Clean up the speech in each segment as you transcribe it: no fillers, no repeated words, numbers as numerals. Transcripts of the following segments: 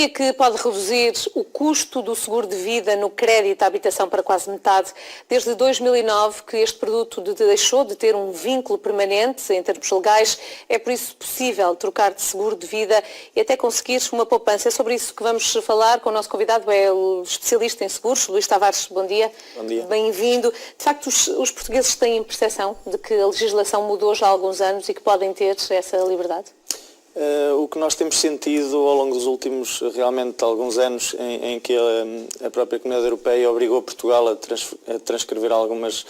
Sabia que pode reduzir o custo do seguro de vida no crédito à habitação para quase metade. Desde 2009 que este produto deixou de ter um vínculo permanente em termos legais. É por isso possível trocar de seguro de vida e até conseguir uma poupança. É sobre isso que vamos falar com o nosso convidado, é o especialista em seguros, Luís Tavares. Bom dia. Bom dia. Bem-vindo. De facto, os portugueses têm percepção de que a legislação mudou já há alguns anos e que podem ter essa liberdade? O que nós temos sentido ao longo dos últimos, realmente, alguns anos, em que a própria Comunidade Europeia obrigou Portugal a transcrever algumas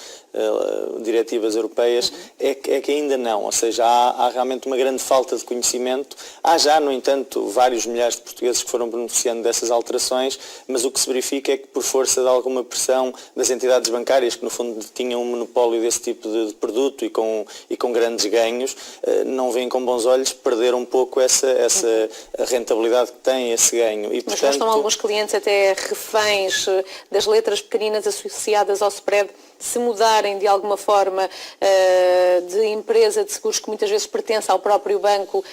diretivas europeias, é que ainda não, ou seja, há realmente uma grande falta de conhecimento. Há já, no entanto, vários milhares de portugueses que foram beneficiando dessas alterações, mas o que se verifica é que, por força de alguma pressão das entidades bancárias, que no fundo tinham um monopólio desse tipo de produto e com grandes ganhos, não veem com bons olhos perder um pouco essa rentabilidade que tem esse ganho. E, mas não estão alguns clientes até reféns das letras pequeninas associadas ao spread, se mudarem de alguma forma de empresa de seguros que muitas vezes pertence ao próprio banco,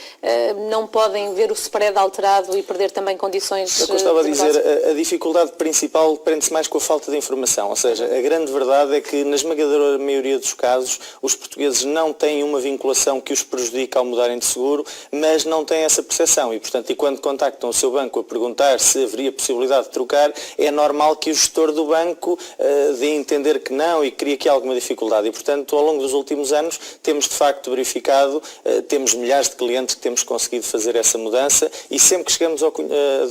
não podem ver o spread alterado e perder também condições. Eu gostava de dizer, a dificuldade principal prende-se mais com a falta de informação, ou seja, a grande verdade é que na esmagadora maioria dos casos os portugueses não têm uma vinculação que os prejudica ao mudarem de seguro, mas não têm essa percepção e, portanto, quando contactam o seu banco a perguntar se haveria possibilidade de trocar, é normal que o gestor do banco dê a entender que não e cria aqui alguma dificuldade. E, portanto, ao longo dos últimos anos temos de facto verificado, temos milhares de clientes que temos conseguido fazer essa mudança e sempre que chegamos a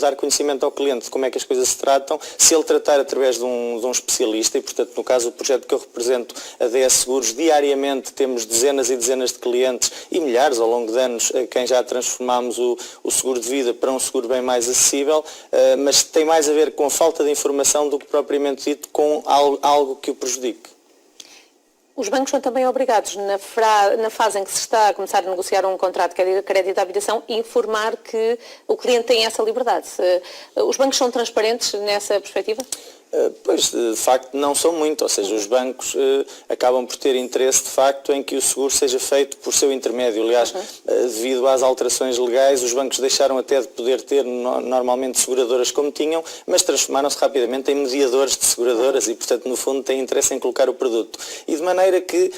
dar conhecimento ao cliente de como é que as coisas se tratam, se ele tratar através de um especialista, e, portanto, no caso do projeto que eu represento, a DS Seguros, diariamente temos dezenas e dezenas de clientes e milhares ao longo de anos a quem já transformámos o seguro de vida para um seguro bem mais acessível, mas tem mais a ver com a falta de informação do que propriamente dito com algo que o prejudique. Os bancos são também obrigados, na fase em que se está a começar a negociar um contrato de crédito à habitação, informar que o cliente tem essa liberdade. Os bancos são transparentes nessa perspectiva? Pois, de facto, não são muito, ou seja, os bancos acabam por ter interesse, de facto, em que o seguro seja feito por seu intermédio. Aliás, devido às alterações legais, os bancos deixaram até de poder ter normalmente seguradoras como tinham, mas transformaram-se rapidamente em mediadores de seguradoras e, portanto, no fundo, têm interesse em colocar o produto. E de maneira que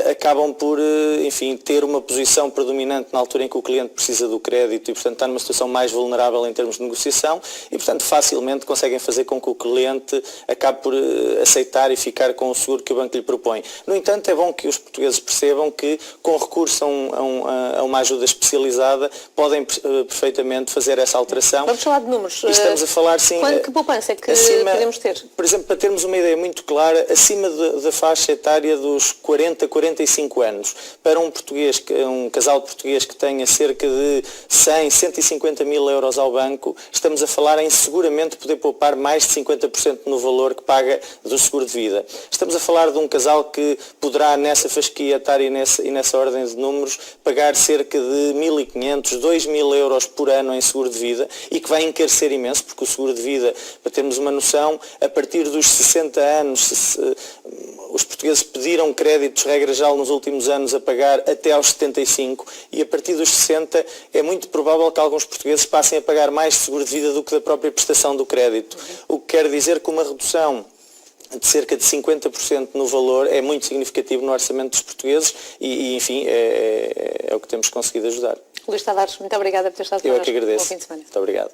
acabam por, enfim, ter uma posição predominante na altura em que o cliente precisa do crédito e, portanto, está numa situação mais vulnerável em termos de negociação e, portanto, facilmente conseguem fazer com que o cliente acabe por aceitar e ficar com o seguro que o banco lhe propõe. No entanto, é bom que os portugueses percebam que, com recurso a uma ajuda especializada, podem perfeitamente fazer essa alteração. Vamos falar de números. E estamos a falar, sim... Que poupança é que podemos ter? Por exemplo, para termos uma ideia muito clara, acima da faixa etária dos 40, 45 anos, para um casal português que tenha cerca de 100, 150 mil euros ao banco, estamos a falar em seguramente poder poupar mais de 50% no valor que paga do seguro de vida. Estamos a falar de um casal que poderá, nessa fasquia etária e nessa ordem de números, pagar cerca de 1.500, 2.000 euros por ano em seguro de vida e que vai encarecer imenso, porque o seguro de vida, para termos uma noção, a partir dos 60 anos, os portugueses pediram créditos, regra geral, nos últimos anos a pagar até aos 75 e a partir dos 60 é muito provável que alguns portugueses passem a pagar mais de seguro de vida do que da própria prestação do crédito. O que quer dizer que uma redução de cerca de 50% no valor é muito significativo no orçamento dos portugueses e enfim, é o que temos conseguido ajudar. Luís Tavares, muito obrigada por ter estado connosco. Eu é que agradeço. Bom fim de semana. Muito obrigado.